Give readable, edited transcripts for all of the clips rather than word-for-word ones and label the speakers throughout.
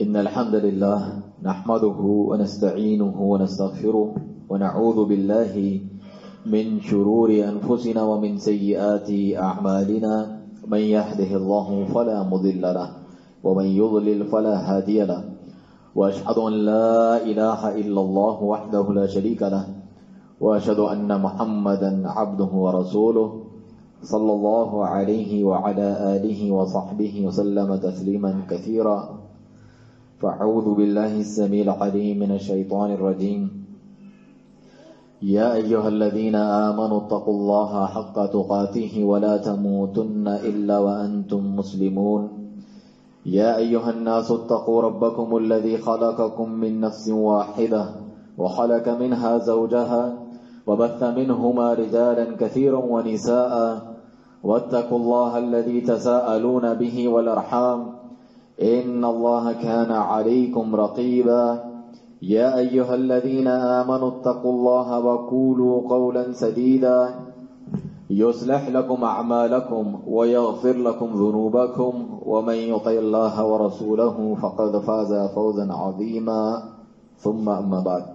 Speaker 1: إن الحمد لله نحمده ونستعينه ونستغفره ونعوذ بالله من شرور أنفسنا ومن سيئات أعمالنا من يهده الله فلا مضل له ومن يضلل فلا هادي له وأشهد أن لا إله إلا الله وحده لا شريك له وأشهد أن محمدا عبده ورسوله صلى الله عليه وعلى آله وصحبه وسلم تسليما كثيرا فأعوذ بالله السميع العليم من الشيطان الرجيم يا أيها الذين آمنوا اتقوا الله حق تقاته ولا تموتن إلا وأنتم مسلمون يا أيها الناس اتقوا ربكم الذي خلقكم من نفس واحدة وخلق منها زوجها وبث منهما رجالا كثيرا ونساء واتقوا الله الذي تساءلون به والأرحام إن الله كان عليكم رقيبا يا أيها الذين آمنوا اتقوا الله وقولوا قولا سديدا يصلح لكم أعمالكم ويغفر لكم ذنوبكم ومن يطع الله ورسوله فقد فاز فوزا عظيما ثم أما بعد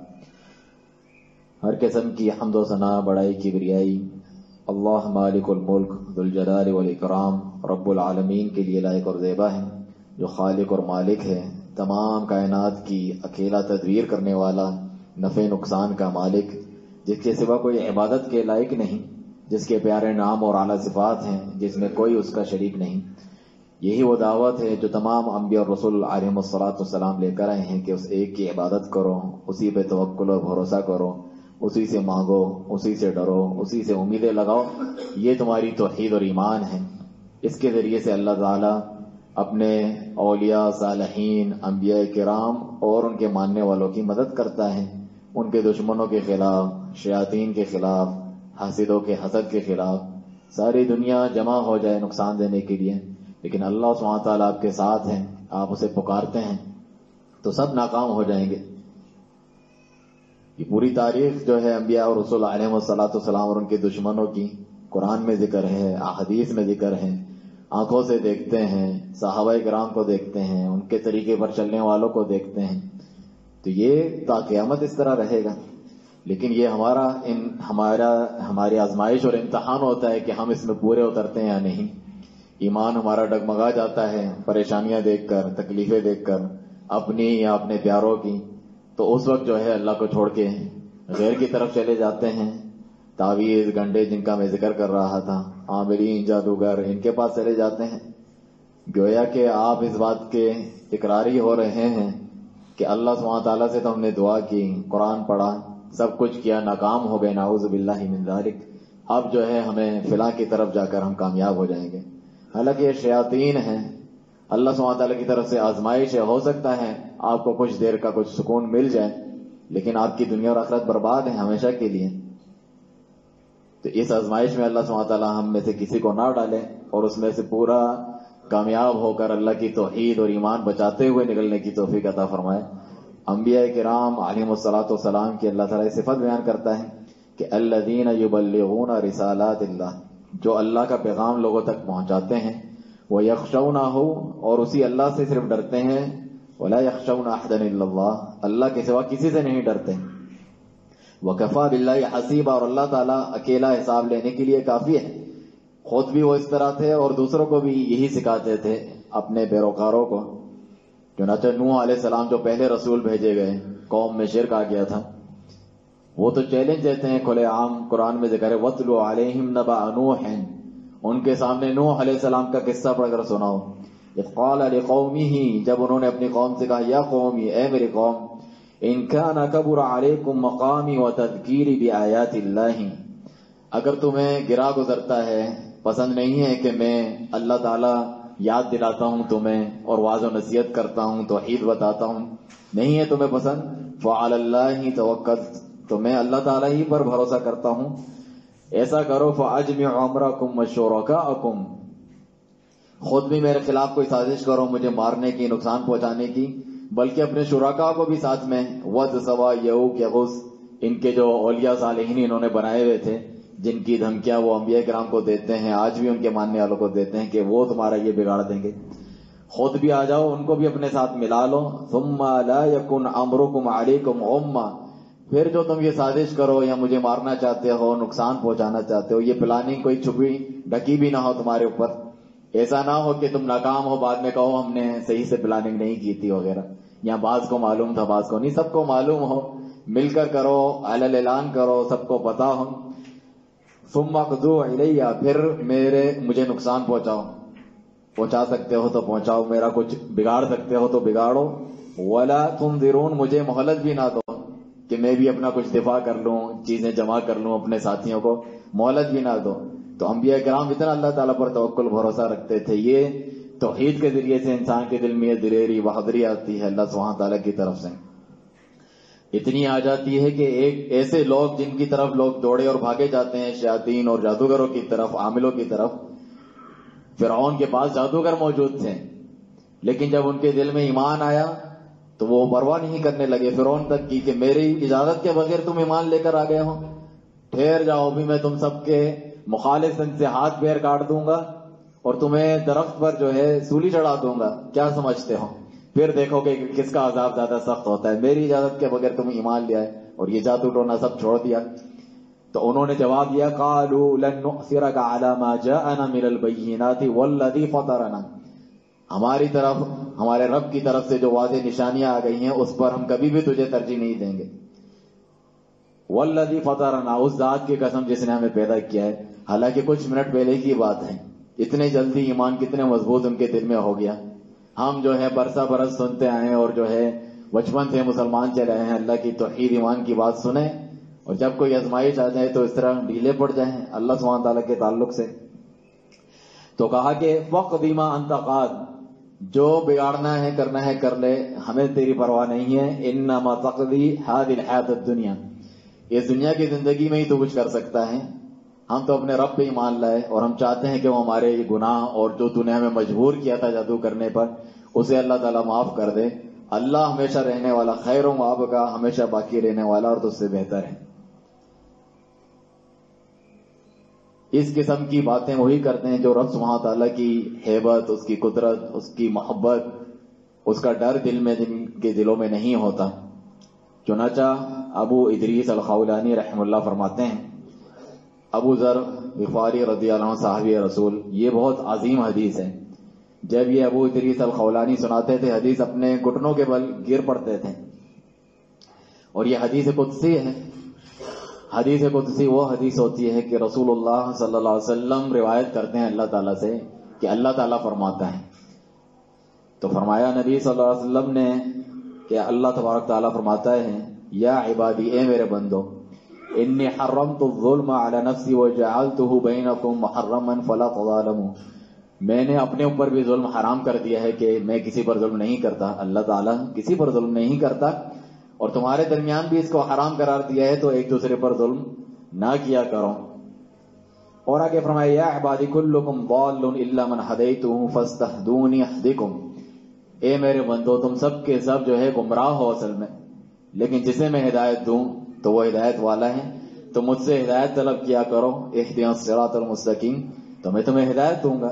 Speaker 1: ہر قسم کی حمد و ثنا بڑائی کبریائی اللہ مالک الملک ذوالجلال والاکرام رب العالمین کے لیے لائق اور زیبا ہے، جو خالق اور مالک ہے، تمام کائنات کی اکیلا تدبیر کرنے والا، نفع نقصان کا مالک، جس کے سوا کوئی عبادت کے لائق نہیں، جس کے پیارے نام اور اعلیٰ صفات ہیں، جس میں کوئی اس کا شریک نہیں۔ یہی وہ دعوت ہے جو تمام انبیاء اور رسول علیہم الصلاۃ والسلام لے کر آئے ہیں کہ اس ایک کی عبادت کرو، اسی پہ توکل اور بھروسہ کرو، اسی سے مانگو، اسی سے ڈرو، اسی سے امیدیں لگاؤ۔ یہ تمہاری توحید اور ایمان ہے۔ اس کے ذریعے سے اللہ تعالیٰ اپنے اولیاء، صالحین، انبیاء کرام اور ان کے ماننے والوں کی مدد کرتا ہے، ان کے دشمنوں کے خلاف، شیاطین کے خلاف، حاسدوں کے حسد کے خلاف۔ ساری دنیا جمع ہو جائے نقصان دینے کے لیے، لیکن اللہ سبحانہ و تعالیٰ آپ کے ساتھ ہیں، آپ اسے پکارتے ہیں تو سب ناکام ہو جائیں گے۔ یہ پوری تاریخ جو ہے انبیاء اور رسول علیہ الصلوۃ والسلام اور ان کے دشمنوں کی قرآن میں ذکر ہے، احادیث میں ذکر ہے، آنکھوں سے دیکھتے ہیں، صحابہ کرام کو دیکھتے ہیں، ان کے طریقے پر چلنے والوں کو دیکھتے ہیں، تو یہ تا قیامت اس طرح رہے گا۔ لیکن یہ ہماری آزمائش اور امتحان ہوتا ہے کہ ہم اس میں پورے اترتے ہیں یا نہیں۔ ایمان ہمارا ڈگمگا جاتا ہے پریشانیاں دیکھ کر، تکلیفیں دیکھ کر، اپنی یا اپنے پیاروں کی، تو اس وقت جو ہے اللہ کو چھوڑ کے غیر کی طرف چلے جاتے ہیں۔ تعویذ، گنڈے جن کا میں ذکر کر رہا تھا، عاملین، جادوگر، ان کے پاس چلے جاتے ہیں۔ گویا کہ آپ اس بات کے اقراری ہو رہے ہیں کہ اللہ سبحانہ تعالیٰ سے تو ہم نے دعا کی، قرآن پڑھا، سب کچھ کیا، ناکام ہو گئے، نعوذ باللہ من ذالک، اب جو ہے ہمیں فلاں کی طرف جا کر ہم کامیاب ہو جائیں گے۔ حالانکہ یہ شیاطین ہیں، اللہ سبحانہ تعالیٰ کی طرف سے آزمائش ہے۔ ہو سکتا ہے آپ کو کچھ دیر کا کچھ سکون مل جائے، لیکن آپ کی دنیا اور آخرت برباد ہے ہمیشہ کے لیے۔ تو اس آزمائش میں اللہ سبحانہ تعالیٰ ہم میں سے کسی کو نہ ڈالے اور اس میں سے پورا کامیاب ہو کر اللہ کی توحید اور ایمان بچاتے ہوئے نکلنے کی توفیق عطا فرمائے۔ انبیاء کرام علیہم الصلاۃ والسلام کی اللہ تعالیٰ صفت بیان کرتا ہے کہ الذین یبلغون رسالات اللہ، جو اللہ کا پیغام لوگوں تک پہنچاتے ہیں، وہ یخشونہ، اور اسی اللہ سے صرف ڈرتے ہیں، ولا یخشون احدا الا اللہ، اللہ کے سوا کسی سے نہیں ڈرتے۔ وکفی باللہ حسیبا، اور اللہ تعالیٰ اکیلا حساب لینے کے لیے کافی ہے۔ خود بھی وہ اس طرح تھے اور دوسروں کو بھی یہی سکھاتے تھے اپنے پیروکاروں کو۔ چنانچہ نوح علیہ السلام جو پہلے رسول بھیجے گئے، قوم میں شرک آ گیا تھا، وہ تو چیلنج دیتے ہیں کھلے عام، قرآن میں ذکر ہے وَاتْلُ عَلَيْهِمْ نَبَأَ نُوحٍ، ان کے سامنے نوح علیہ السلام کا قصہ پڑھ کر سناؤ۔ اذ قال لقومه، جب انہوں نے اپنی قوم سے کہا، یا قومی، اے میری قوم، ان كان كبر عليكم مقامي وتذكيري بآيات الله، اگر تمہیں گرا گزرتا ہے، پسند نہیں ہے کہ میں اللہ تعالیٰ یاد دلاتا ہوں تمہیں اور واعظ و نصیحت کرتا ہوں، توحید بتاتا ہوں، نہیں ہے تمہیں پسند، فعلى الله توکلت، تو میں اللہ تعالیٰ ہی پر بھروسہ کرتا ہوں۔ ایسا کرو، فاجمعوا امرکم وشرکاءکم، خود بھی میرے خلاف کوئی سازش کرو، مجھے مارنے کی، نقصان پہنچانے کی، بلکہ اپنے شرکاء کو بھی ساتھ میں، ود، سوا، یعوق، یغوث، ان کے جو اولیاء صالحین انہوں نے بنائے ہوئے تھے، جن کی دھمکیاں وہ انبیاء کرام کو دیتے ہیں، آج بھی ان کے ماننے والوں کو دیتے ہیں کہ وہ تمہارا یہ بگاڑ دیں گے، خود بھی آ جاؤ، ان کو بھی اپنے ساتھ ملا لو. ثم لا یکن امرکم علیکم غمہ، پھر جو تم یہ سازش کرو یا مجھے مارنا چاہتے ہو، نقصان پہنچانا چاہتے ہو، یہ پلاننگ کوئی چھپی ڈھکی بھی نہ ہو تمہارے اوپر. ایسا نہ ہو کہ تم ناکام ہو بعد میں کہو ہم نے صحیح سے پلاننگ نہیں کی تھی وغیرہ. یا بعض کو معلوم تھا بعض کو نہیں، سب کو معلوم ہو، مل کر کرو، علل اعلان کرو، سب کو پتا ہو. ثم اقضوا الیہ، پھر مجھے نقصان پہنچا سکتے ہو تو پہنچاؤ، میرا کچھ بگاڑ سکتے ہو تو بگاڑو. ولا تنظرون، مجھے مہلت بھی نہ دو کہ میں بھی اپنا کچھ دفاع کر لوں، چیزیں جمع کر لوں، اپنے ساتھیوں کو مہلت بھی نہ دو. تو انبیاء کرام اتنا اللہ تعالیٰ پر توکل بھروسہ رکھتے تھے. یہ توحید کے ذریعے سے انسان کے دل میں یہ دلیری بہادری آتی ہے اللہ سبحانہ تعالیٰ کی طرف سے. اتنی آ جاتی ہے کہ ایک ایسے لوگ جن کی طرف لوگ دوڑے اور بھاگے جاتے ہیں، شیاطین اور جادوگروں کی طرف، عاملوں کی طرف. فرعون کے پاس جادوگر موجود تھے، لیکن جب ان کے دل میں ایمان آیا تو وہ پرواہ نہیں کرنے لگے فرعون تک کی کہ میری اجازت کے بغیر تم ایمان لے کر آ گئے ہو، ٹھہر جاؤ بھی میں تم سب کے مخالف ان سے ہاتھ پیر کاٹ دوں گا اور تمہیں درخت پر جو ہے سولی چڑھا دوں گا، کیا سمجھتے ہو؟ پھر دیکھو کہ کس کا عذاب زیادہ سخت ہوتا ہے. میری اجازت کے بغیر تم ایمان لیا ہے اور یہ جادو ٹونا سب چھوڑ دیا. تو انہوں نے جواب دیا قالوا لن نؤثرك على ما جاءنا من البينات والذي فطرنا، ہماری طرف، ہمارے رب کی طرف سے جو واضح نشانیاں آ گئی ہیں اس پر ہم کبھی بھی تجھے ترجیح نہیں دیں گے. والذی فطرنا، اس ذات کی قسم جس نے ہمیں پیدا کیا ہے. حالانکہ کچھ منٹ پہلے کی بات ہے، اتنے جلدی ایمان کتنے مضبوط ان کے دل میں ہو گیا. ہم جو ہے برسہ برس سنتے آئے اور جو ہے بچپن سے مسلمان چلے آئے ہیں، اللہ کی توحید ایمان کی بات سنیں اور جب کوئی آزمائش آ جائے تو اس طرح ڈھیلے پڑ جائیں اللہ سبحانہ تعالیٰ کے تعلق سے. تو کہا کہ وقت ما انت قاد، جو بگاڑنا ہے کرنا ہے کر لے، ہمیں تیری پرواہ نہیں ہے. انما تقضی هذه الحیات الدنیا، اس دنیا کی زندگی میں ہی تو کچھ کر سکتا ہے. ہم تو اپنے رب پہ ایمان لائے اور ہم چاہتے ہیں کہ وہ ہمارے گناہ اور جو تو نے ہمیں مجبور کیا تھا جادو کرنے پر اسے اللہ تعالیٰ معاف کر دے. اللہ ہمیشہ رہنے والا، خیر و معاف کا، ہمیشہ باقی رہنے والا اور تجھ سے بہتر ہے. اس قسم کی باتیں وہی کرتے ہیں جو رب سبحانہ تعالیٰ کی ہیبت، اس کی قدرت، اس کی محبت، اس کا ڈر دل میں، جن کے دلوں میں نہیں ہوتا. چنانچہ ابو ادریس الخولانی رحمہ اللہ فرماتے ہیں، ابو ذر غفاری رضی اللہ عنہ صحابی رسول، یہ بہت عظیم حدیث ہے. جب یہ ابو ادریس الخولانی سناتے تھے حدیث اپنے گھٹنوں کے بل گر پڑتے تھے. اور یہ حدیث قدسی ہے. حدیث قدسی وہ حدیث ہوتی ہے کہ رسول اللہ صلی اللہ علیہ وسلم روایت کرتے ہیں اللہ تعالیٰ سے کہ اللہ تعالیٰ فرماتا ہے. تو فرمایا نبی صلی اللہ علیہ وسلم نے کہ اللہ تبارک تعالیٰ فرماتا ہے یا عبادی، اے میرے بندو، انی حرمت الظلم علی نفسی وجعلتہ بینکم محرما فلا تظالموا، میں نے اپنے اوپر بھی ظلم حرام کر دیا ہے کہ میں کسی پر ظلم نہیں کرتا. اللہ تعالیٰ کسی پر ظلم نہیں کرتا اور تمہارے درمیان بھی اس کو حرام قرار دیا ہے، تو ایک دوسرے پر ظلم نہ کیا کرو. اور آگے فرمایا یا عبادی کلکم ضال الا من ہدیتہ فاستہدونی اہدکم، اے میرے بندو تم سب کے سب جو ہے گمراہ ہو اصل میں، لیکن جسے میں ہدایت دوں تو وہ ہدایت والا ہے، تو مجھ سے ہدایت طلب کیا کرو. اہدنا الصراط المستقیم، تو میں تمہیں ہدایت دوں گا.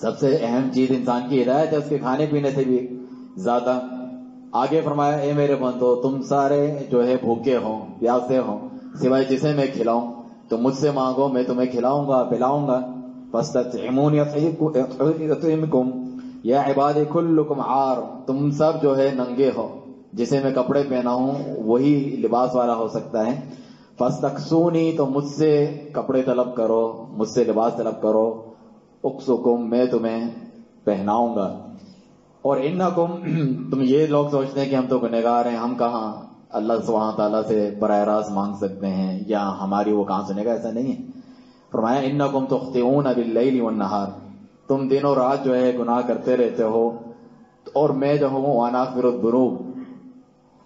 Speaker 1: سب سے اہم چیز انسان کی ہدایت ہے، اس کے کھانے پینے سے بھی زیادہ. آگے فرمایا اے میرے بندو تم سارے جو ہے بھوکے ہو، پیاسے ہو، سوائے جسے میں کھلاؤں تو مجھ سے مانگو، میں تمہیں کھلاؤں گا، پلاؤں گا. فاستطعمونی اطعمکم یا عبادی کلکم عار، تم سب جو ہے ننگے ہو، جسے میں کپڑے پہنا ہوں وہی لباس والا ہو سکتا ہے. فاستکسونی، تو مجھ سے کپڑے طلب کرو، مجھ سے لباس طلب کرو. اکسکم، میں تمہیں پہناؤں گا. اور انکم، تم یہ لوگ سوچتے ہیں کہ ہم تو گنہگار ہیں، ہم کہاں اللہ سبحانہ تعالیٰ سے براہ راست مانگ سکتے ہیں یا ہماری وہ کہاں سنے گا، ایسا نہیں ہے. فرمایا انکم تخطئون باللیل والنہار، تم دن و رات جو ہے گناہ کرتے رہتے ہو، اور میں جو ہوں وانا اغفر الذنوب،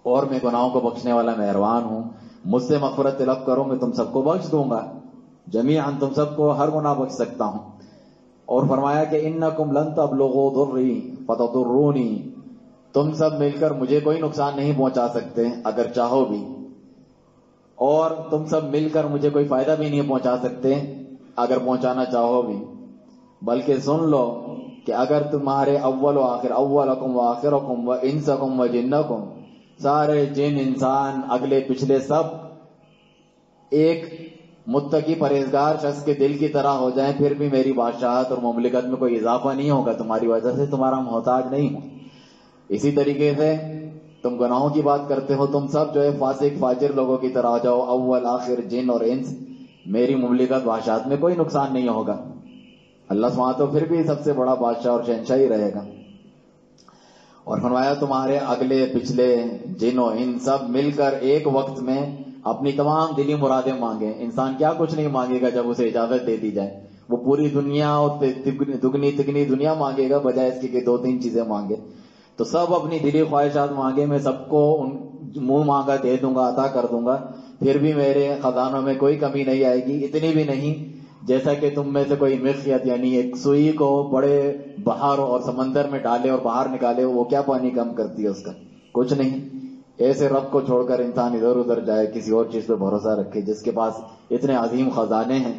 Speaker 1: اور میں گناہوں کو بخشنے والا مہربان ہوں. مجھ سے مغفرت طلب کرو، میں تم سب کو بخش دوں گا، جمیعاً تم سب کو ہر گناہ بخش سکتا ہوں. اور فرمایا کہ انکم لن تبلغوا ضری فتضرونی، تم سب مل کر مجھے کوئی نقصان نہیں پہنچا سکتے اگر چاہو بھی، اور تم سب مل کر مجھے کوئی فائدہ بھی نہیں پہنچا سکتے اگر پہنچانا چاہو بھی. بلکہ سن لو کہ اگر تمہارے اول و آخر، اولکم و آخرکم و انسکم و جنکم، سارے جن انسان اگلے پچھلے سب ایک متقی پرہیزگار شخص کے دل کی طرح ہو جائیں، پھر بھی میری بادشاہت اور مملکت میں کوئی اضافہ نہیں ہوگا تمہاری وجہ سے، تمہارا محتاج نہیں ہوں۔ اسی طریقے سے تم گناہوں کی بات کرتے ہو، تم سب جو ہے فاسق فاجر لوگوں کی طرح ہو جاؤ، اول آخر جن اور انس، میری مملکت بادشاہت میں کوئی نقصان نہیں ہوگا۔ اللہ سبحانہ تو پھر بھی سب سے بڑا بادشاہ اور شہنشاہ ہی رہے گا۔ اور فرمایا تمہارے اگلے پچھلے جن و انس سب مل کر ایک وقت میں اپنی تمام دلی مرادیں مانگیں۔ انسان کیا کچھ نہیں مانگے گا جب اسے اجازت دے دی جائے، وہ پوری دنیا اور دگنی تگنی دنیا مانگے گا بجائے اس کے کہ 2-3 چیزیں مانگے۔ تو سب اپنی دلی خواہشات مانگے، میں سب کو منہ مانگا دے دوں گا، عطا کر دوں گا، پھر بھی میرے خزانوں میں کوئی کمی نہیں آئے گی، اتنی بھی نہیں جیسا کہ تم میں سے کوئی مخیت یعنی ایک سوئی کو بڑے بہار اور سمندر میں ڈالے اور باہر نکالے، وہ کیا پانی کم کرتی ہے اس کا، کچھ نہیں۔ ایسے رب کو چھوڑ کر انسان ادھر ادھر جائے، کسی اور چیز پہ بھروسہ رکھے جس کے پاس اتنے عظیم خزانے ہیں،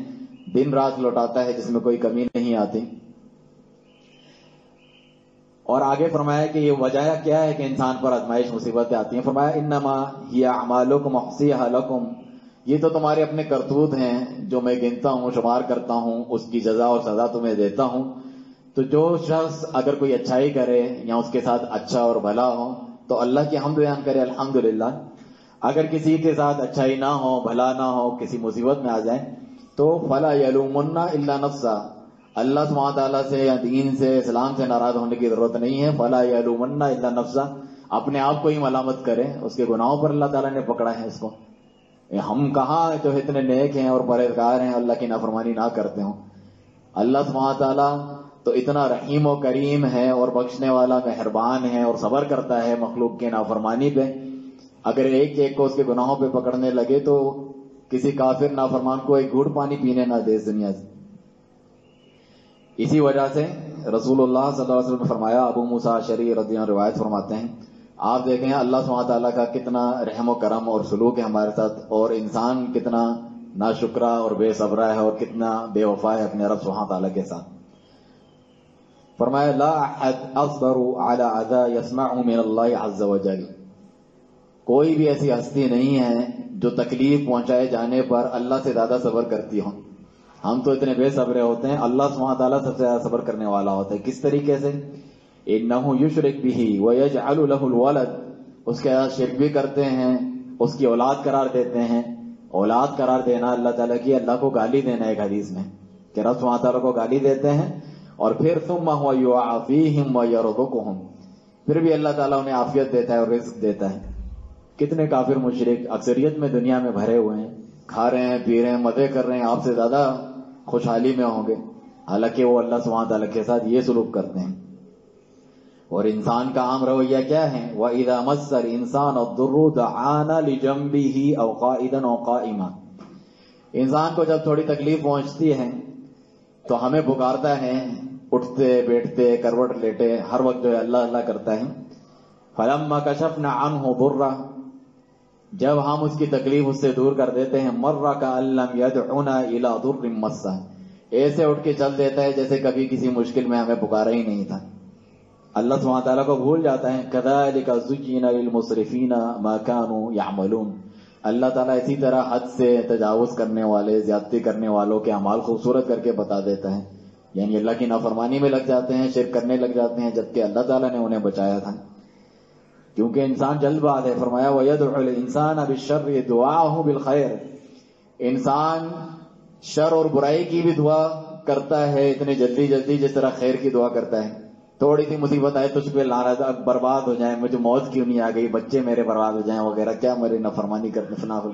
Speaker 1: دن رات لوٹاتا ہے جس میں کوئی کمی نہیں آتی۔ اور آگے فرمایا کہ یہ وجہ کیا ہے کہ انسان پر آزمائش مصیبتیں آتی ہیں۔ فرمایا انما ہی اعمالکم احصیھا لکم، یہ تو تمہارے اپنے کرتوت ہیں جو میں گنتا ہوں، شمار کرتا ہوں، اس کی جزا اور سزا تمہیں دیتا ہوں۔ تو جو شخص اگر کوئی اچھائی کرے یا اس کے ساتھ اچھا اور بھلا ہو تو اللہ کی حمد بیان کرے، الحمدللہ۔ اگر کسی کے ساتھ اچھائی نہ ہو، بھلا نہ ہو، کسی مصیبت میں آ جائے تو فلا یلومن الا نفسا، اللہ سبحانہ تعالیٰ سے یا دین سے، اسلام سے ناراض ہونے کی ضرورت نہیں ہے۔ فلا یلومن الا نفسا، اپنے آپ کو ہی ملامت کرے، اس کے گناہوں پر اللہ تعالیٰ نے پکڑا ہے اس کو۔ ہم کہاں جو اتنے نیک ہیں اور پرہیزگار ہیں اللہ کی نافرمانی نہ کرتے ہوں۔ اللہ سبحانہ تعالیٰ تو اتنا رحیم و کریم ہے اور بخشنے والا مہربان ہے اور صبر کرتا ہے مخلوق کے نافرمانی پہ۔ اگر ایک ایک کو اس کے گناہوں پہ پکڑنے لگے تو کسی کافر نافرمان کو ایک گھوٹ پانی پینے نہ دے اس دنیا سے۔ اسی وجہ سے رسول اللہ صلی اللہ علیہ وسلم نے فرمایا، ابو موسیٰ اشعری رضی اللہ عنہ روایت فرماتے ہیں، آپ دیکھیں اللہ سبحانہ تعالیٰ کا کتنا رحم و کرم اور سلوک ہے ہمارے ساتھ، اور انسان کتنا ناشکرا اور بے صبرا ہے اور کتنا بے وفا ہے اپنے رب سبحانہ تعالیٰ کے ساتھ۔ فرمایا لا احد اصبر على اذى يسمع من اللہ عز وجل، کوئی بھی ایسی ہستی نہیں ہے جو تکلیف پہنچائے جانے پر اللہ سے زیادہ صبر کرتی ہو۔ ہم تو اتنے بے صبرے ہوتے ہیں، اللہ سبحانہ تعالیٰ سب سے زیادہ صبر کرنے والا ہوتا ہے۔ کس طریقے سے؟ انہ یشرک بہ ویجعل له الولد، اس کے ساتھ شرک بھی کرتے ہیں، اس کی اولاد قرار دیتے ہیں۔ اولاد قرار دینا اللہ تعالیٰ کی، اللہ کو گالی دینا ایک حدیث میں کہ رب سبحانہ تعالیٰ کو گالی دیتے ہیں، اور پھر ثم هو يعافيهم ويرزقهم، پھر بھی اللہ تعالیٰ انہیں عافیت دیتا ہے اور رزق دیتا ہے۔ کتنے کافر مشرک اکثریت میں دنیا میں بھرے ہوئے ہیں، کھا رہے ہیں، پی رہے ہیں، مزے کر رہے ہیں، آپ سے زیادہ خوشحالی میں ہوں گے، حالانکہ وہ اللہ سبحانہ تعالیٰ کے ساتھ یہ سلوک کرتے ہیں۔ اور انسان کا عام رویہ کیا ہے؟ وَإِذَا مَسَّ الْإِنسَانَ الضُّرُّ دَعَانَا لِجَنبِهِ أَوْ قَائِدًا أَوْ قَائِمًا، انسان کو جب تھوڑی تکلیف پہنچتی ہے تو ہمیں پکارتا ہے، اٹھتے بیٹھتے کروٹ لیٹے ہر وقت جو ہے اللہ اللہ کرتا ہے۔ فَلَمَّا كَشَفْنَا عَنْهُ ضُرَّهُ، جب ہم اس کی تکلیف اس سے دور کر دیتے ہیں، مَرَّ كَأَن لَّمْ يَدْعُنَا إِلَىٰ ضُرٍّ مَّسَّهُ، ایسے اٹھ کے چل دیتا ہے جیسے کبھی کسی مشکل میں ہمیں پکارا ہی نہیں تھا۔ اللہ سبحانہ تعالیٰ کو بھول جاتا ہے۔ كَذَلِكَ زُيِّنَ لِلْمُسْرِفِينَ مَا كَانُوا يَعْمَلُونَ، اللہ تعالیٰ اسی طرح حد سے تجاوز کرنے والے، زیادتی کرنے والوں کے اعمال خوبصورت کر کے بتا دیتا ہے، یعنی اللہ کی نافرمانی میں لگ جاتے ہیں، شرک کرنے لگ جاتے ہیں، جبکہ اللہ تعالیٰ نے انہیں بچایا تھا۔ کیونکہ انسان جلد باز ہے۔ فرمایا وَيَدْعُ الْإِنسَانَ بِالشَّرِّ دُعَاءَهُ بِالْخَيْرِ، انسان شر اور برائی کی بھی دعا کرتا ہے اتنے جلدی جلدی جس طرح خیر کی دعا کرتا ہے۔ تھوڑی سی مصیبت آئے تجھ پہ لعنت، برباد ہو جائیں، مجھے موت کیوں نہیں آ گئی، بچے میرے برباد ہو جائیں وغیرہ، کیا میری نافرمانی کرنے فنافل،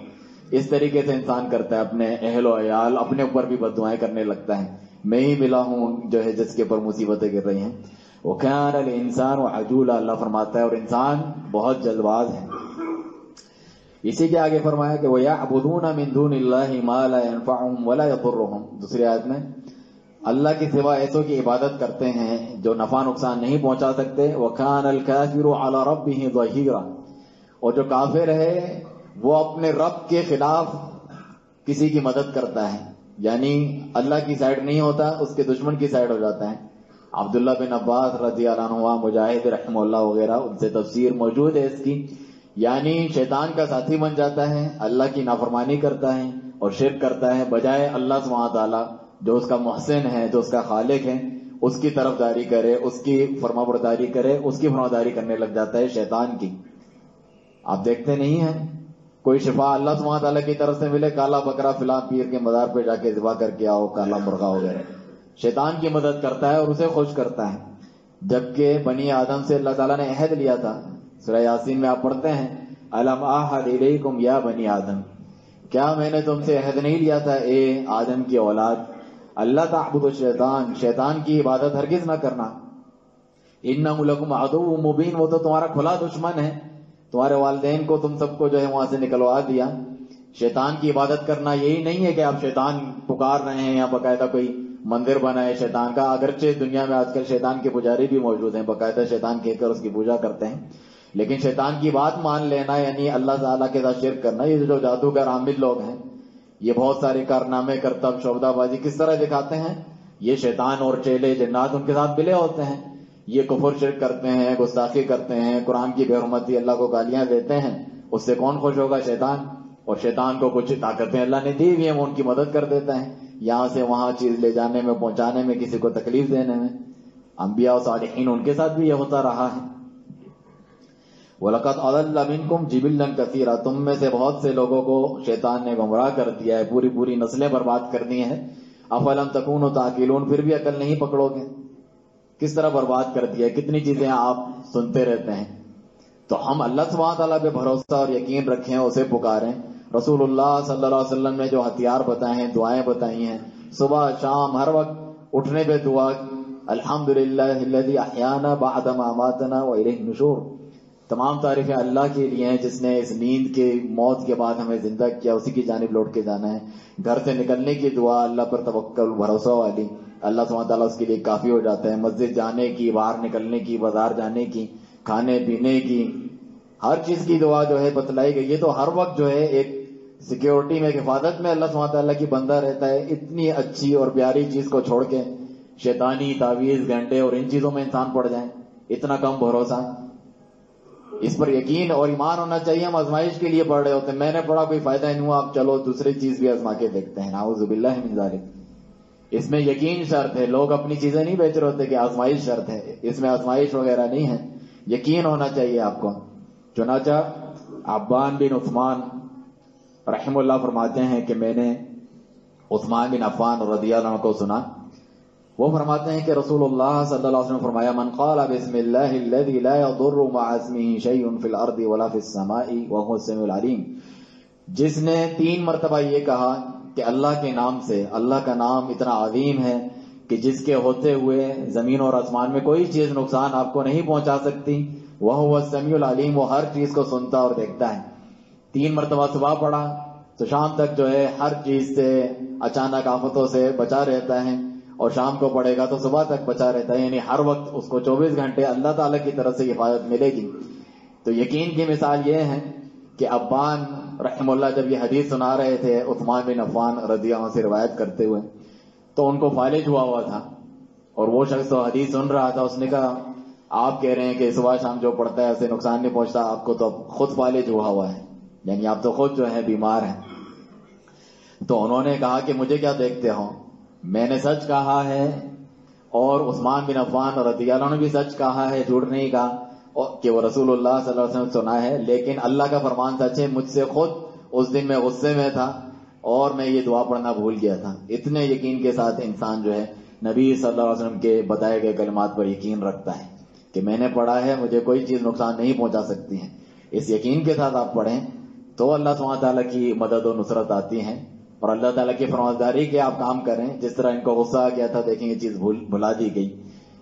Speaker 1: اس طریقے سے انسان کرتا ہے، اپنے اہل و عیال اپنے اوپر بھی بد دعائیں کرنے لگتا ہے، میں ہی ملا ہوں جو ہے جس کے اوپر مصیبتیں گر رہی ہیں۔ وَكَانَ الْإِنسَانُ عَجُولًا، اللہ فرماتا ہے اور انسان بہت جلد باز ہے۔ اسی کے آگے فرمایا کہ وَيَعْبُدُونَ مِن دُونِ اللَّهِ مَا لَا يَنفَعُهُمْ وَلَا يَضُرُّهُمْ، دوسری آیت میں اللہ کی سوا ایسوں کی عبادت کرتے ہیں جو نفع نقصان نہیں پہنچا سکتے۔ وَكَانَ الْكَافِرُ عَلَى رَبِّهِ ظَهِيرًا، اور جو کافر ہے وہ اپنے رب کے خلاف کسی کی مدد کرتا ہے، یعنی اللہ کی سائیڈ نہیں ہوتا، اس کے دشمن کی سائیڈ ہو جاتا ہے۔ عبداللہ بن عباس رضی اللہ عنہ، مجاہد رحمہ اللہ وغیرہ، ان سے تفسیر موجود ہے اس کی. یعنی شیطان کا ساتھی بن جاتا ہے، اللہ کی نافرمانی کرتا ہے اور شرک کرتا ہے، بجائے اللہ سبحانہ تعالیٰ جو اس کا محسن ہے، جو اس کا خالق ہے، اس کی طرفداری کرے، اس کی فرما برداری کرے، اس کی فرماداری کرنے لگ جاتا ہے شیطان کی. آپ دیکھتے نہیں ہیں کوئی شفا اللہ سبحانہ تعالیٰ کی طرف سے ملے، کالا بکرا فلاں پیر کے مزار پہ جا کے ذبح کر کے آؤ، کالا مرغا وغیرہ، شیطان کی مدد کرتا ہے اور اسے خوش کرتا ہے. جبکہ بنی آدم سے اللہ تعالیٰ نے عہد لیا تھا. سورہ یاسین میں آپ پڑھتے ہیں الم اعہد الیکم یا بنی آدم، کیا میں نے تم سے عہد نہیں لیا تھا اے آدم کی اولاد، اللہ تعبدوا الشیطان، شیطان کی عبادت ہرگز نہ کرنا، انہ لکم عدو مبین، وہ تو تمہارا کھلا دشمن ہے. تمہارے والدین کو تم سب کو جو ہے وہاں سے نکلوا دیا. شیطان کی عبادت کرنا یہی نہیں ہے کہ آپ شیطان پکار رہے ہیں یا باقاعدہ کوئی مندر بنا ہے شیطان کا. اگرچہ دنیا میں آج کل شیطان کے پجاری بھی موجود ہیں، باقاعدہ شیطان کہہ کر اس کی پوجا کرتے ہیں، لیکن شیطان کی بات مان لینا یعنی اللہ تعالیٰ کے ساتھ شرک کرنا. یہ جو جادوگر عامل لوگ ہیں، یہ بہت سارے کارنامے کرتب شعبدہ بازی کس طرح دکھاتے ہیں، یہ شیطان اور چیلے جنات ان کے ساتھ ملے ہوتے ہیں. یہ کفر شرک کرتے ہیں، گستاخی کرتے ہیں، قرآن کی بے حرمتی، اللہ کو گالیاں دیتے ہیں. اس سے کون خوش ہوگا؟ شیطان. اور شیطان کو کچھ طاقتیں اللہ نے دی ہوئی ہیں، وہ ان کی مدد کر دیتا ہے، یہاں سے وہاں چیز لے جانے میں، پہنچانے میں، کسی کو تکلیف دینے میں. انبیاء و صالحین ان کے ساتھ بھی یہ ہوتا رہا ہے. وَلَقَدْ أَضَلَّ مِنْكُمْ جِبِلًّا كَثِيرًا، تم میں سے بہت سے لوگوں کو شیطان نے گمراہ کر دیا ہے، پوری پوری نسلیں برباد کر دی ہیں. أَفَلَمْ تَكُونُوا تَعْقِلُونَ، پھر بھی عقل نہیں پکڑو گے. کس طرح برباد کر دیا، کتنی چیزیں آپ سنتے رہتے ہیں. تو ہم اللہ سبحانہ تعالیٰ پہ بھروسہ اور یقین رکھیں، اسے پکاریں. رسول اللہ صلی اللہ علیہ وسلم نے جو ہتھیار بتائے ہیں، دعائیں بتائی ہیں، صبح شام ہر وقت اٹھنے پہ دعا، الحمدللہ الذی احیانا بعد ما اماتنا والیہ النشور، تمام تعریفیں اللہ کے لیے ہیں جس نے اس نیند کے موت کے بعد ہمیں زندہ کیا، اسی کی جانب لوٹ کے جانا ہے. گھر سے نکلنے کی دعا، اللہ پر توکل، بھروسہ والی، اللہ سبحانہ تعالیٰ اس کے لیے کافی ہو جاتا ہے. مسجد جانے کی، باہر نکلنے کی، بازار جانے کی، کھانے پینے کی، ہر چیز کی دعا جو ہے بتلائی گئی. یہ تو ہر وقت جو ہے ایک سیکیورٹی میں، حفاظت میں اللہ سبحانہ تعالیٰ کی بندہ رہتا ہے. اتنی اچھی اور پیاری چیز کو چھوڑ کے شیطانی تعویذ گھنٹے اور ان چیزوں میں انسان پڑ جائے، اتنا کم بھروسہ. اس پر یقین اور ایمان ہونا چاہیے. ہم آزمائش کے لیے پڑھ رہے ہوتے ہیں، میں نے پڑھا کوئی فائدہ نہیں ہوا، اب چلو دوسری چیز بھی آزما کے دیکھتے ہیں، نعوذ باللہ من ذالک. اس میں یقین شرط ہے. لوگ اپنی چیزیں نہیں بیچ رہے ہوتے کہ آزمائش شرط ہے، اس میں آزمائش وغیرہ نہیں ہے، یقین ہونا چاہیے آپ کو. چنانچہ عبان بن عثمان رحم اللہ فرماتے ہیں کہ میں نے عثمان بن عفان رضی اللہ عنہ کو سنا، وہ فرماتے ہیں کہ رسول اللہ صلی اللہ علیہ وسلم فرمایا من قال بسم اللہ الذی لا يضر مع اسمہ شیء فی الارض ولا فی السماء وهو السمیع العلیم، جس نے 3 مرتبہ یہ کہا کہ اللہ کے نام سے، اللہ کا نام اتنا عظیم ہے کہ جس کے ہوتے ہوئے زمین اور آسمان میں کوئی چیز نقصان آپ کو نہیں پہنچا سکتی، وهو السمیع العلیم، وہ ہر چیز کو سنتا اور دیکھتا ہے. 3 مرتبہ صبح پڑھا تو شام تک جو ہے ہر چیز سے، اچانک آفتوں سے بچا رہتا ہے، اور شام کو پڑھے گا تو صبح تک بچا رہتا ہے. یعنی ہر وقت اس کو 24 گھنٹے اللہ تعالیٰ کی طرف سے حفاظت ملے گی. تو یقین کی مثال یہ ہے کہ عبان رحم اللہ جب یہ حدیث سنا رہے تھے عثمان بن عفان رضی اللہ عنہ سے روایت کرتے ہوئے، تو ان کو فالج ہوا تھا، اور وہ شخص تو حدیث سن رہا تھا. اس نے کہا آپ کہہ رہے ہیں کہ صبح شام جو پڑھتا ہے اسے نقصان نہیں پہنچتا، آپ کو تو خود فالج ہوا ہے، یعنی آپ تو خود جو ہے بیمار ہیں. تو انہوں نے کہا کہ مجھے کیا دیکھتے ہو، میں نے سچ کہا ہے، اور عثمان بن عفان رضی اللہ عنہ نے بھی سچ کہا ہے، جھوٹ نہیں کہا کہ وہ رسول اللہ صلی اللہ علیہ وسلم سنا ہے. لیکن اللہ کا فرمان سچ ہے، مجھ سے خود اس دن میں غصے میں تھا اور میں یہ دعا پڑھنا بھول گیا تھا. اتنے یقین کے ساتھ انسان جو ہے نبی صلی اللہ علیہ وسلم کے بتائے گئے کلمات پر یقین رکھتا ہے کہ میں نے پڑھا ہے، مجھے کوئی چیز نقصان نہیں پہنچا سکتی ہے. اس یقین کے ساتھ آپ پڑھیں تو اللہ سبحانہ تعالیٰ کی مدد و نصرت آتی ہے، اور اللہ تعالیٰ کی فرمانبرداری کے آپ کام کریں. جس طرح ان کو غصہ آ گیا تھا، دیکھیں یہ چیز بھلا دی گئی.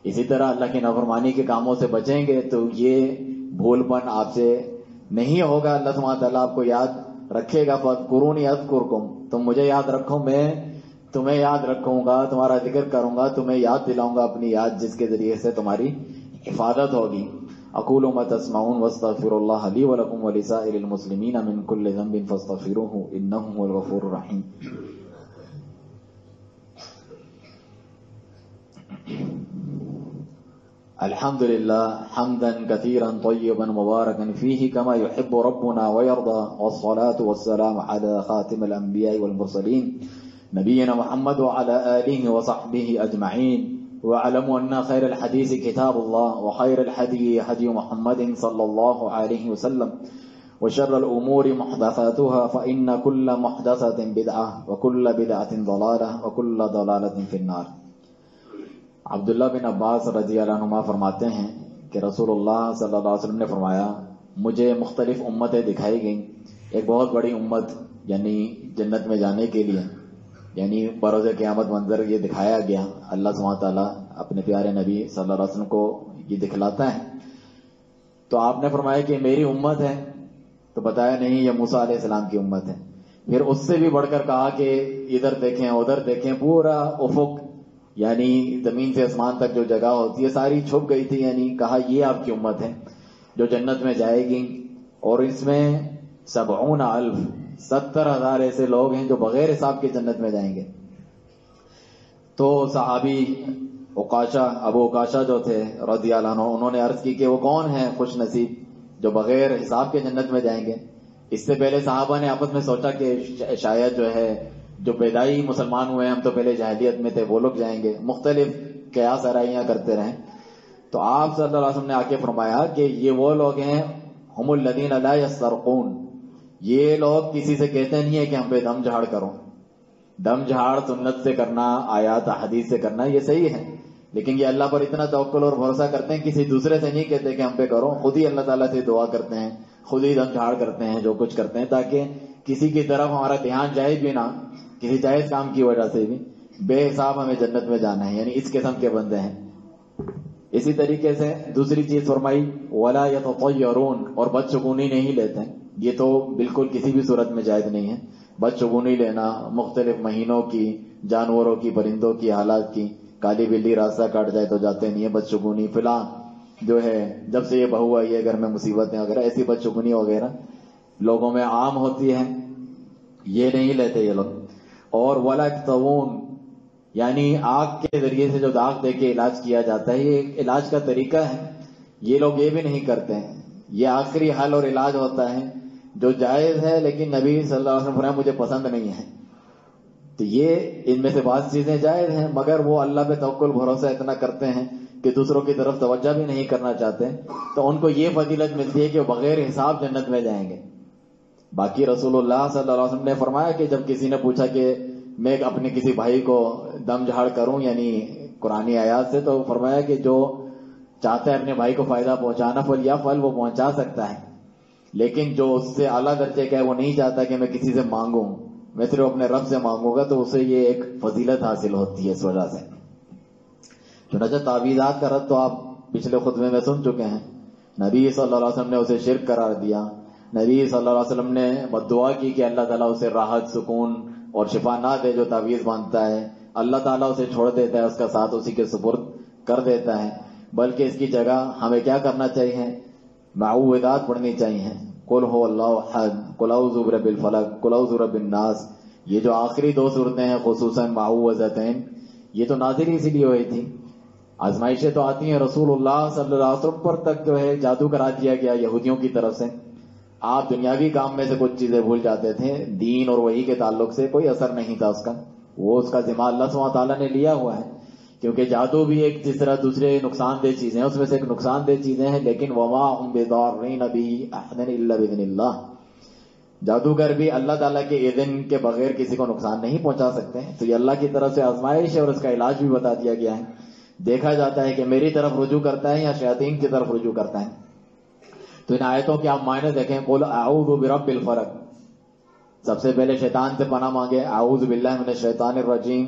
Speaker 1: اسی طرح اللہ کی نافرمانی کے کاموں سے بچیں گے تو یہ بھول پن آپ سے نہیں ہوگا. اللہ سبحانہ تعالیٰ آپ کو یاد رکھے گا. فاذکرونی اذکرکم، تم مجھے یاد رکھو، میں تمہیں یاد رکھوں گا، تمہارا ذکر کروں گا، تمہیں یاد دلاؤں گا اپنی یاد، جس کے ذریعے سے تمہاری حفاظت ہوگی. اقول ما تسمعون واستغفر الله لي ولكم ولسائر المسلمين من كل ذنب فاستغفروه انه هو الغفور الرحيم. الحمد للہ حمدا كثيرا طيبا مباركا فيه كما يحب ربنا ويرضى والصلاة والسلام على خاتم الأنبياء والمرسلين نبينا محمد وعلى آله وصحبه أجمعين واعلموا أن خير الحديث كتاب الله وخير الهدي هدي محمد صلى الله عليه وسلم وشر الأمور محدثاتها فإن كل محدثة بدعة وكل بدعة ضلالة وكل ضلالة في النار۔ عبداللہ بن عباس رضی اللہ عنہما فرماتے ہیں کہ رسول اللہ صلی اللہ علیہ وسلم نے فرمایا مجھے مختلف امتیں دکھائی گئیں، ایک بہت بڑی امت یعنی جنت میں جانے کے لیے، یعنی بروز قیامت منظر یہ دکھایا گیا، اللہ سبحانہ تعالیٰ اپنے پیارے نبی صلی اللہ علیہ وسلم کو یہ دکھلاتا ہے۔ تو آپ نے فرمایا کہ میری امت ہے، تو بتایا نہیں یہ موسیٰ علیہ السلام کی امت ہے۔ پھر اس سے بھی بڑھ کر کہا کہ ادھر دیکھیں ادھر دیکھیں، پورا افق یعنی زمین سے آسمان تک جو جگہ ہوتی ہے ساری چھپ گئی تھی، یعنی کہا یہ آپ کی امت ہے جو جنت میں جائے گی، اور اس میں 70,000 70,000 ایسے لوگ ہیں جو بغیر حساب کے جنت میں جائیں گے۔ تو صحابی ابو عکاشہ جو تھے رضی اللہ عنہ، انہوں نے عرض کی کہ وہ کون ہیں خوش نصیب جو بغیر حساب کے جنت میں جائیں گے؟ اس سے پہلے صحابہ نے آپس میں سوچا کہ شاید جو ہے جو پیدائی مسلمان ہوئے ہیں، ہم تو پہلے جاہلیت میں تھے، وہ لوگ جائیں گے، مختلف قیاس آرائیاں کرتے رہیں۔ تو آپ صلی اللہ علیہ وسلم نے آ کے فرمایا کہ یہ وہ لوگ ہیں ہم الذین لا یسترقون، یہ لوگ کسی سے کہتے نہیں ہے کہ ہم پہ دم جھاڑ کرو۔ دم جھاڑ سنت سے کرنا، آیات حدیث سے کرنا یہ صحیح ہے، لیکن یہ اللہ پر اتنا توکل اور بھروسہ کرتے ہیں، کسی دوسرے سے نہیں کہتے کہ ہم پہ کرو، خود ہی اللہ تعالیٰ سے دعا کرتے ہیں، خود ہی دم جھاڑ کرتے ہیں، جو کچھ کرتے ہیں تاکہ کسی کی طرف ہمارا دھیان جائز بھی نہ، کسی جائز کام کی وجہ سے بھی بے حساب ہمیں جنت میں جانا ہے، یعنی اس قسم کے بندے ہیں۔ اسی طریقے سے دوسری چیز فرمائی ولا یتطیرون، اور بدشگونی نہیں لیتے، یہ تو بالکل کسی بھی صورت میں جائز نہیں ہے۔ بدشگونی لینا مختلف مہینوں کی، جانوروں کی، پرندوں کی حالات کی، کالی بلی راستہ کاٹ جائے تو جاتے نہیں ہے، بدشگونی فلاں جو ہے جب سے یہ بہو آئی ہے گھر میں مصیبتیں وغیرہ، ایسی بدشگونی وغیرہ لوگوں میں عام ہوتی ہے، یہ نہیں لیتے یہ لوگ۔ اور ولا یکتوون، یعنی آگ کے ذریعے سے جو داغ دے کے علاج کیا جاتا ہے، یہ ایک علاج کا طریقہ ہے، یہ لوگ یہ بھی نہیں کرتے ہیں، یہ آخری حل اور علاج ہوتا ہے جو جائز ہے، لیکن نبی صلی اللہ علیہ وسلم فرمایا مجھے پسند نہیں ہے۔ تو یہ ان میں سے بعض چیزیں جائز ہیں، مگر وہ اللہ پہ توکل بھروسہ اتنا کرتے ہیں کہ دوسروں کی طرف توجہ بھی نہیں کرنا چاہتے، تو ان کو یہ فضیلت ملتی ہے کہ وہ بغیر حساب جنت میں جائیں گے۔ باقی رسول اللہ صلی اللہ علیہ وسلم نے فرمایا کہ جب کسی نے پوچھا کہ میں اپنے کسی بھائی کو دم جھاڑ کروں یعنی قرآنی آیات سے، تو فرمایا کہ جو چاہتا ہے اپنے بھائی کو فائدہ پہنچانا فل وہ پہنچا سکتا ہے، لیکن جو اس سے اعلیٰ درجے کا ہے وہ نہیں چاہتا کہ میں کسی سے مانگوں، میں صرف اپنے رب سے مانگوں گا، تو اسے یہ ایک فضیلت حاصل ہوتی ہے اس وجہ سے۔ چنانچہ تعویذات کا رد تو آپ پچھلے خطبے میں سن چکے ہیں، نبی صلی اللہ علیہ وسلم نے اسے شرک قرار دیا، نبی صلی اللہ علیہ وسلم نے بددعا کی کہ اللہ تعالیٰ اسے راحت، سکون اور شفا نہ دے جو تعویذ باندھتا ہے، اللہ تعالیٰ اسے چھوڑ دیتا ہے، اس کا ساتھ اسی کے سپرد کر دیتا ہے، بلکہ اس کی جگہ ہمیں کیا کرنا چاہیے؟ معوذات پڑھنی چاہیے، قل هو اللہ احد، قل اعوذ برب الفلق، قل اعوذ برب الناس، یہ جو آخری دو صورتیں ہیں خصوصاً معوذتین، یہ تو نازل اسی لیے ہوئی تھی۔ آزمائشیں تو آتی ہیں، رسول اللہ صلی اللہ علیہ وسلم پر تک جو ہے جادو کرا دیا گیا یہودیوں کی طرف سے، آپ دنیاوی کام میں سے کچھ چیزیں بھول جاتے تھے، دین اور وحی کے تعلق سے کوئی اثر نہیں تھا اس کا، وہ اس کا ذمہ اللہ سبحانہ تعالیٰ نے لیا ہوا ہے، کیونکہ جادو بھی ایک جس طرح دوسرے نقصان دہ چیزیں ہیں اس میں سے ایک نقصان دہ چیزیں ہیں، لیکن وما هم بضارین به احد الا باذن اللہ، جادوگر بھی اللہ تعالیٰ کے اذن کے بغیر کسی کو نقصان نہیں پہنچا سکتے ہیں۔ تو یہ اللہ کی طرف سے آزمائش ہے اور اس کا علاج بھی بتا دیا گیا ہے، دیکھا جاتا ہے کہ میری طرف رجوع کرتا ہے یا شیاطین کی طرف رجوع کرتا ہے۔ تو ان آیتوں کے آپ معنی دیکھیں، قل اعوذ برب الفلق، سب سے پہلے شیطان سے پناہ مانگے، اعوذ باللہ من الشیطان الرجیم،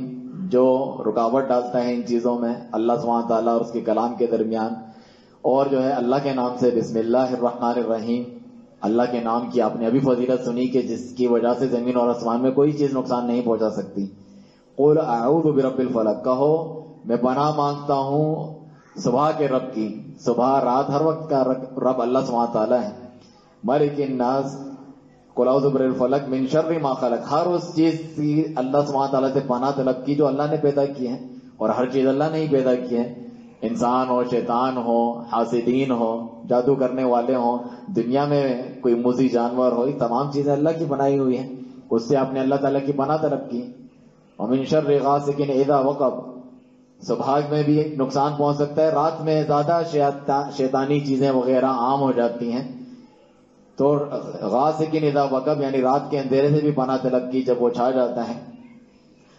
Speaker 1: جو رکاوٹ ڈالتا ہے ان چیزوں میں اللہ سبحانہ تعالیٰ اور اس کے کلام کے درمیان، اور جو ہے اللہ کے نام سے بسم اللہ الرحمن الرحیم، اللہ کے نام کی آپ نے ابھی فضیلت سنی کہ جس کی وجہ سے زمین اور آسمان میں کوئی چیز نقصان نہیں پہنچا سکتی۔ قل اعوذ برب الفلق، کہو میں پناہ مانگتا ہوں صبح کے رب کی، صبح رات ہر وقت کا رب اللہ سبحانہ تعالیٰ ہے، مالک الناس، قل اعوذ برب الفلق من شر ما خلق، ہر اس چیز کی اللہ سبحانہ تعالیٰ سے پناہ طلب کی جو اللہ نے پیدا کی ہے، اور ہر چیز اللہ نے ہی پیدا کی ہے، انسان ہو، شیطان ہو، حاسدین ہو، جادو کرنے والے ہوں، دنیا میں کوئی موذی جانور ہو، یہ تمام چیزیں اللہ کی بنائی ہوئی ہیں، اس سے آپ نے اللہ تعالیٰ کی پناہ طلب کی. ومن شر غاسق اذا وقب، صبح میں بھی نقصان پہنچ سکتا ہے، رات میں زیادہ شیطانی چیزیں وغیرہ عام ہو جاتی ہیں، تو غاسق اذا وقب یعنی رات کے اندھیرے سے بھی پناہ طلب کی جب وہ چھا جاتا ہے.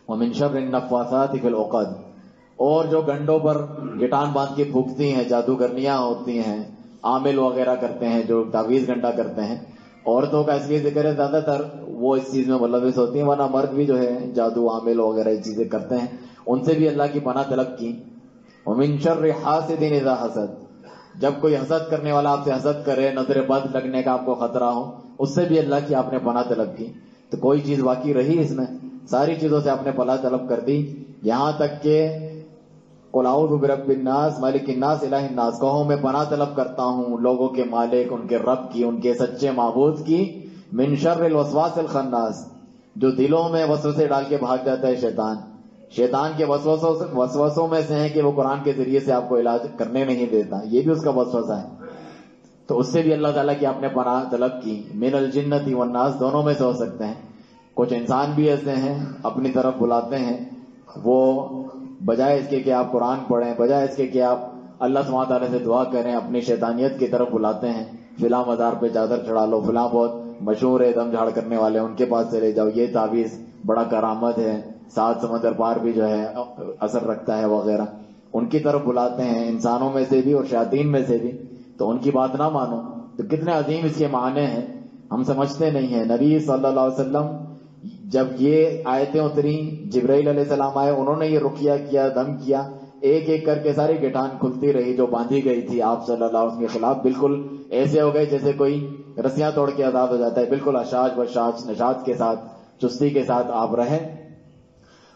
Speaker 1: ومن شر النفاثات فی العقد، اور جو گنڈوں پر گٹان باندھ کے پھونکتی ہیں، جادوگرنیاں ہوتی ہیں، عامل وغیرہ کرتے ہیں، جو تعویذ گنڈا کرتے ہیں، عورتوں کا اس لیے ذکر ہے زیادہ تر، وہ اس چیز میں ملوث ہوتی ہیں، ورنہ مرد بھی جو ہے جادو عامل وغیرہ یہ چیزیں کرتے ہیں، ان سے بھی اللہ کی پناہ طلب کی. ومن شر حاسد اذا حسد، جب کوئی حسد کرنے والا آپ سے حسد کرے، نظر بد لگنے کا آپ کو خطرہ ہو، اس سے بھی اللہ کی آپ نے پناہ طلب کی. تو کوئی چیز باقی رہی اس میں؟ ساری چیزوں سے آپ نے پناہ طلب کر دی، یہاں تک کہ قل اعوذ برب الناس مالک الناس الہ الناس، کہو میں پناہ طلب کرتا ہوں لوگوں کے مالک، ان کے رب کی، ان کے سچے معبود کی، من شر الوسواس الخناس، جو دلوں میں وسوسے ڈال کے بھاگ جاتا ہے شیطان. شیطان کے وسوسوں میں سے ہے کہ وہ قرآن کے ذریعے سے آپ کو علاج کرنے نہیں دیتا، یہ بھی اس کا وسوسہ ہے، تو اس سے بھی اللہ تعالیٰ کی آپ نے پناہ طلب کی. من الجنت والناس، دونوں میں سے ہو سکتے ہیں. کچھ انسان بھی ایسے ہیں اپنی طرف بلاتے ہیں، وہ بجائے اس کے کہ آپ قرآن پڑھیں، بجائے اس کے کہ آپ اللہ سبحانہ تعالیٰ سے دعا کریں، اپنی شیطانیت کی طرف بلاتے ہیں. فلاں مزار پہ چادر چڑھا لو، فلاں بہت مشہور ہے دم جھاڑ کرنے والے، ان کے پاس چلے جاؤ، یہ تعویذ بڑا کرامت ہے، 7 سمندر پار بھی جو ہے اثر رکھتا ہے وغیرہ، ان کی طرف بلاتے ہیں، انسانوں میں سے بھی اور شیاطین میں سے بھی. تو ان کی بات نہ مانو. تو کتنے عظیم اس کے معنی ہیں، ہم سمجھتے نہیں ہیں. نبی صلی اللہ علیہ وسلم جب یہ آیتیں اتری، جبرائیل علیہ السلام آئے، انہوں نے یہ رقیہ کیا، دم کیا، ایک ایک کر کے ساری گٹان کھلتی رہی جو باندھی گئی تھی آپ صلی اللہ علیہ وسلم کے خلاف. بالکل ایسے ہو گئے جیسے کوئی رسیاں توڑ کے آزاد ہو جاتا ہے، بالکل اشاج بشاج نشاط کے ساتھ، چستی کے ساتھ آپ رہے.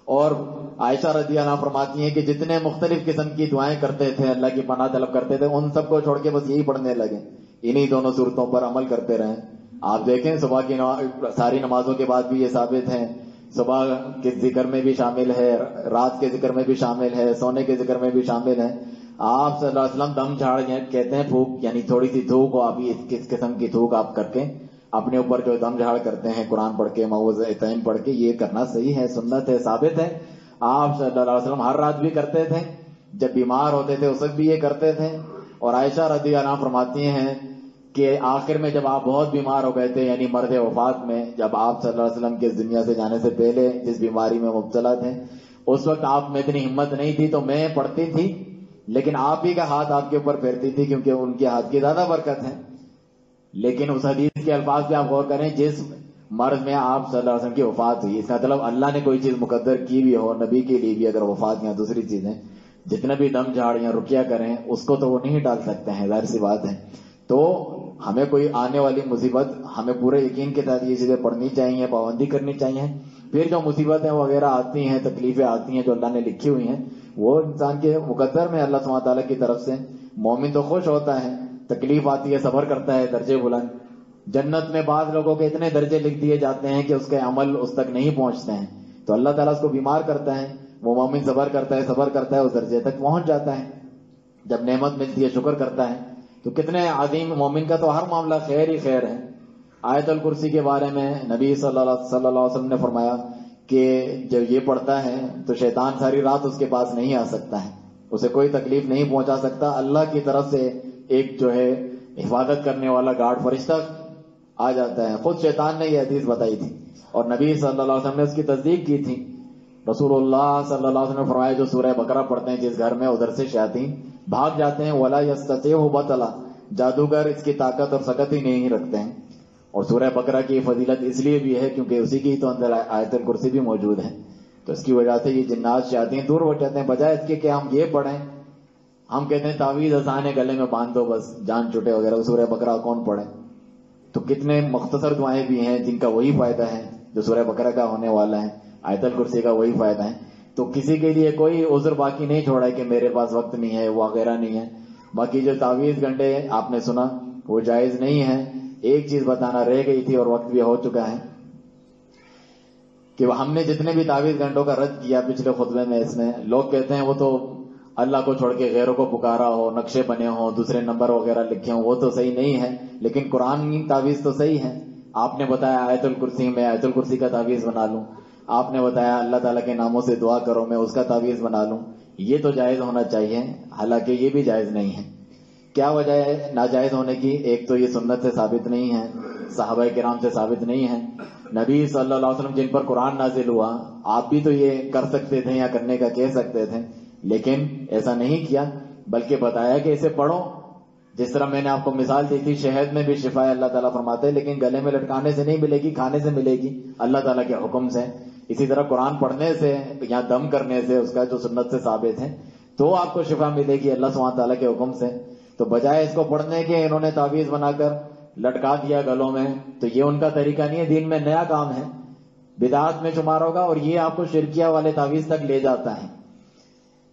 Speaker 1: اور عائشہ رضی اللہ عنہا فرماتی ہیں کہ جتنے مختلف قسم کی دعائیں کرتے تھے، اللہ کی پناہ طلب کرتے تھے، ان سب کو چھوڑ کے بس یہی پڑھنے لگے، انہی دونوں صورتوں پر عمل کرتے رہے. آپ دیکھیں صبح کی ساری نمازوں کے بعد بھی یہ ثابت ہے، صبح کے ذکر میں بھی شامل ہے، رات کے ذکر میں بھی شامل ہے، سونے کے ذکر میں بھی شامل ہے. آپ صلی اللہ علیہ وسلم دم جھاڑ کہتے ہیں پھونک، یعنی تھوڑی سی تھوک، آپ کس قسم کی تھوک آپ کر کے اپنے اوپر جو دم جھاڑ کرتے ہیں قرآن پڑھ کے، معوذتین پڑھ کے، یہ کرنا صحیح ہے، سنت ہے، ثابت ہے. آپ صلی اللہ علیہ وسلم ہر رات بھی کرتے تھے، جب بیمار ہوتے تھے اس وقت بھی یہ کرتے تھے. اور عائشہ رضی اللہ عنہا فرماتی ہیں کہ آخر میں جب آپ بہت بیمار ہو گئے تھے، یعنی مرد وفات میں، جب آپ صلی اللہ علیہ وسلم کے دنیا سے جانے سے پہلے جس بیماری میں مبتلا تھے، اس وقت آپ میں اتنی ہمت نہیں تھی تو میں پڑھتی تھی، لیکن آپ ہی کا ہاتھ آپ کے اوپر پھیرتی تھی کیونکہ ان کے ہاتھ کی زیادہ برکت ہے. لیکن اس حدیث کے الفاظ پہ آپ غور کریں، جس مرض میں آپ صلی اللہ علیہ وسلم کی وفات ہوئی، اس کا مطلب اللہ نے کوئی چیز مقدر کی بھی ہو، نبی کے لیے بھی اگر وفات یا دوسری چیزیں، جتنے بھی دم جھاڑ یا رقیہ کریں اس کو تو وہ نہیں ڈال سکتے ہیں، ظاہر سی بات ہے. تو ہمیں کوئی آنے والی مصیبت، ہمیں پورے یقین کے ساتھ یہ چیزیں پڑھنی چاہیے، پابندی کرنی چاہیے. پھر جو مصیبتیں وغیرہ آتی ہیں، تکلیفیں آتی ہیں جو اللہ نے لکھی ہوئی ہیں، وہ انسان کے مقدر میں اللہ سبحانہ تعالیٰ کی طرف سے. مومن تو خوش ہوتا ہے، تکلیف آتی ہے صبر کرتا ہے، درجے بلند. جنت میں بعض لوگوں کے اتنے درجے لکھ دیے جاتے ہیں کہ اس کے عمل اس تک نہیں پہنچتے ہیں، تو اللہ تعالیٰ اس کو بیمار کرتا ہے، وہ مومن صبر کرتا ہے اس درجے تک پہنچ جاتا ہے. جب نعمت ملتی ہے شکر کرتا ہے. تو کتنے عظیم مومن کا تو ہر معاملہ خیر ہی خیر ہے. آیت الکرسی کے بارے میں نبی صلی اللہ علیہ وسلم نے فرمایا کہ جب یہ پڑھتا ہے تو شیطان ساری رات اس کے پاس نہیں آ سکتا ہے، اسے کوئی تکلیف نہیں پہنچا سکتا. اللہ کی طرف سے ایک جو ہے حفاظت کرنے والا گارڈ فرشتہ آ جاتا ہے. خود شیطان نے یہ حدیث بتائی تھی اور نبی صلی اللہ علیہ وسلم نے اس کی تصدیق کی تھی. رسول اللہ صلی اللہ علیہ وسلم نے فرمایا جو سورہ بقرہ پڑھتے ہیں جس گھر میں، ادھر سے شیاطین بھاگ جاتے ہیں. ولا یستطیعہ بطلا، جادوگر اس کی طاقت اور سکت ہی نہیں رکھتے ہیں. اور سورہ بقرہ کی فضیلت اس لیے بھی ہے کیونکہ اسی کی تو اندر آیت الکرسی بھی موجود ہے، تو اس کی وجہ سے یہ جنات شیاطین دور ہو جاتے ہیں. بجائے اس کے کہ ہم یہ پڑھیں، ہم کہتے ہیں تعویذ آسان ہے، گلے میں باندھ دو بس جان چھوٹے وغیرہ، سورہ بقرہ کون پڑھے. تو کتنے مختصر دعائیں بھی ہیں جن کا وہی فائدہ ہے جو سورہ بقرہ کا ہونے والا ہے، آیت الکرسی کا وہی فائدہ ہے. تو کسی کے لیے کوئی عذر باقی نہیں چھوڑا ہے کہ میرے پاس وقت نہیں ہے وغیرہ نہیں ہے. باقی جو تعویذ گھنٹے آپ نے سنا وہ جائز نہیں ہے. ایک چیز بتانا رہ گئی تھی اور وقت بھی ہو چکا ہے کہ ہم نے جتنے بھی تعویذ گھنٹوں کا رد کیا پچھلے خطبے میں، اس میں لوگ کہتے ہیں وہ تو اللہ کو چھوڑ کے غیروں کو پکارا ہو، نقشے بنے ہوں، دوسرے نمبر وغیرہ لکھے ہوں، وہ تو صحیح نہیں ہے، لیکن قرآن کی تعویذ تو صحیح ہے. آپ نے بتایا آیت الکرسی، میں آیت الکرسی کا تعویذ بنا لوں. آپ نے بتایا اللہ تعالیٰ کے ناموں سے دعا کرو، میں اس کا تعویذ بنا لوں. یہ تو جائز ہونا چاہیے، حالانکہ یہ بھی جائز نہیں ہے. کیا وجہ ہے ناجائز ہونے کی؟ ایک تو یہ سنت سے ثابت نہیں ہے، صحابہ کرام سے ثابت نہیں ہے. نبی صلی اللہ علیہ وسلم جن پر قرآن نازل ہوا، آپ بھی تو یہ کر سکتے تھے یا کرنے کا کہہ سکتے تھے، لیکن ایسا نہیں کیا، بلکہ بتایا کہ اسے پڑھو. جس طرح میں نے آپ کو مثال دی تھی، شہد میں بھی شفا ہے اللہ تعالیٰ فرماتے ہیں، لیکن گلے میں لٹکانے سے نہیں ملے گی، کھانے سے ملے گی اللہ تعالیٰ کے حکم سے. اسی طرح قرآن پڑھنے سے یا دم کرنے سے، اس کا جو سنت سے ثابت ہے، تو آپ کو شفا ملے گی اللہ سبحانہ تعالیٰ کے حکم سے. تو بجائے اس کو پڑھنے کے انہوں نے تعویذ بنا کر لٹکا دیا گلوں میں، تو یہ ان کا طریقہ نہیں ہے، دین میں نیا کام ہے، بدعات میں شمار ہوگا، اور یہ آپ کو شرکیہ والے تعویذ تک لے جاتا ہے.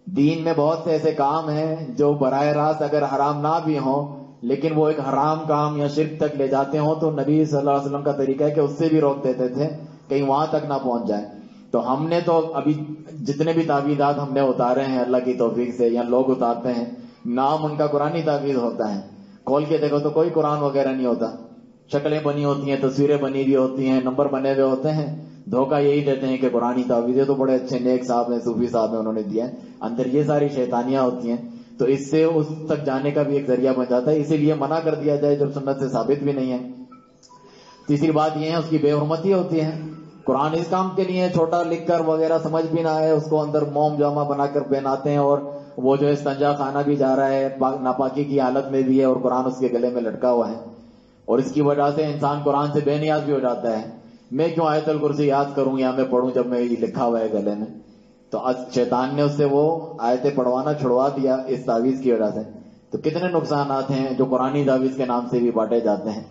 Speaker 1: دین میں بہت سے ایسے کام ہیں جو براہ راست اگر حرام نہ بھی ہوں، لیکن وہ ایک حرام کام یا شرک تک لے جاتے ہوں، تو نبی صلی اللہ علیہ وسلم کا طریقہ ہے کہ اس سے بھی روک دیتے تھے کہیں وہاں تک نہ پہنچ جائے. تو ہم نے تو ابھی جتنے بھی تعویذات ہم نے اتارے ہیں اللہ کی توفیق سے، یا لوگ اتارتے ہیں، نام ان کا قرآنی تعویذ ہوتا ہے. کھول کے دیکھو تو کوئی قرآن وغیرہ نہیں ہوتا، شکلیں بنی ہوتی ہیں، تصویریں بنی ہوئی ہوتی ہیں، نمبر بنے ہوئے ہوتے ہیں. دھوکہ یہی دیتے ہیں کہ قرآنی تعویذیں تو بڑے اچھے نیک صاحب ہیں، صوفی صاحب ہیں، انہوں نے دیا ہے. اندر یہ ساری شیطانیاں ہوتی ہیں. تو اس سے اس تک جانے کا بھی ایک ذریعہ بن جاتا ہے، اسی لیے منع کر دیا جائے جب سنت سے ثابت بھی نہیں ہے. تیسری بات یہ ہے اس کی بے حرمتی ہوتی ہے. قرآن اس کام کے لیے چھوٹا لکھ کر وغیرہ سمجھ بھی نہ آئے، اس کو اندر موم جامہ بنا کر پہناتے ہیں، اور وہ جو استنجا خانہ بھی جا رہا ہے، ناپاکی کی حالت میں بھی ہے، اور قرآن اس کے گلے میں لٹکا ہوا ہے. اور اس کی وجہ سے انسان قرآن سے بے نیاز بھی ہو جاتا ہے. میں کیوں آیت الکرسی یاد کروں یا میں پڑھوں جب میں یہ لکھا ہوا ہے گلے میں؟ تو شیطان نے اس سے وہ آیتیں پڑھوانا چھڑوا دیا اس تعویذ کی وجہ سے. تو کتنے نقصانات ہیں جو قرآنی تعویذ کے نام سے بھی بانٹے جاتے ہیں.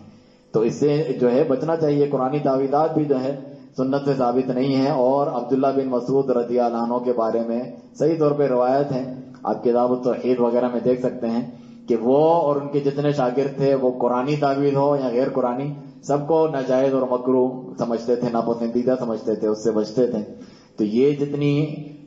Speaker 1: تو اس سے جو ہے بچنا چاہیے. قرآنی تعویذات بھی جو ہے سنت سے ثابت نہیں ہے. اور عبداللہ بن مسعود رضی اللہ عنہ کے بارے میں صحیح طور پہ روایت ہے، آپ کتاب التوحید وغیرہ میں دیکھ سکتے ہیں کہ وہ اور ان کے جتنے شاگرد تھے، وہ قرآنی تعویذ ہو یا غیر قرآنی، سب کو ناجائز اور مکروہ سمجھتے تھے، ناپسندیدہ سمجھتے تھے، اس سے بچتے تھے. تو یہ جتنی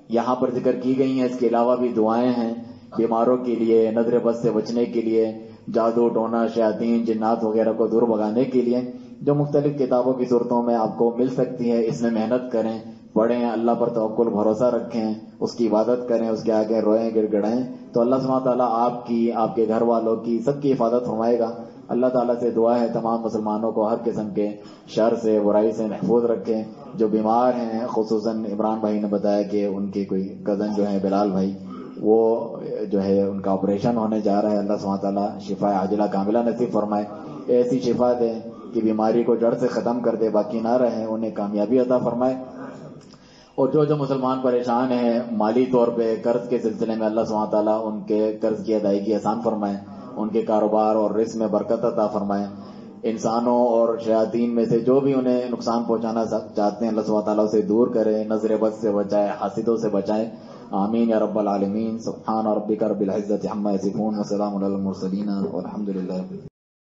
Speaker 1: یہاں پر ذکر کی گئی ہیں، اس کے علاوہ بھی دعائیں ہیں بیماروں کے لیے، نظر بد سے بچنے کے لیے، جادو ٹونا شیاطین جنات وغیرہ کو دور بھگانے کے لیے، جو مختلف کتابوں کی صورتوں میں آپ کو مل سکتی ہے. اس میں محنت کریں، پڑھیں، اللہ پر توکل بھروسہ رکھیں، اس کی عبادت کریں، اس کے آگے روئیں گڑ گڑائیں، تو اللہ سبحانہ تعالیٰ آپ کی، آپ کے گھر والوں کی، سب کی حفاظت فرمائے گا. اللہ تعالیٰ سے دعا ہے تمام مسلمانوں کو ہر قسم کے شر سے، برائی سے محفوظ رکھیں. جو بیمار ہیں، خصوصاً عمران بھائی نے بتایا کہ ان کی کوئی کزن جو ہے بلال بھائی، وہ جو ہے ان کا آپریشن ہونے جا رہا ہے. اللہ سبحانہ تعالیٰ شفا عاجلہ کاملہ نصیب فرمائے، ایسی شفا دے کہ بیماری کو جڑ سے ختم کر دے، باقی نہ رہے، انہیں کامیابی عطا فرمائے. اور جو مسلمان پریشان ہیں مالی طور پہ قرض کے سلسلے میں، اللہ سبحانہ تعالیٰ ان کے قرض کی ادائیگی آسان فرمائے، ان کے کاروبار اور رزق میں برکت عطا فرمائے. انسانوں اور شیاطین میں سے جو بھی انہیں نقصان پہنچانا چاہتے ہیں، اللہ سبحانہ تعالیٰ اسے دور کرے، نظر بد سے بچائے، حاسدوں سے بچائے. آمین یا رب العالمین. سبحان ربک رب العزت عما یصفون وسلام علی المرسلین والحمد للہ.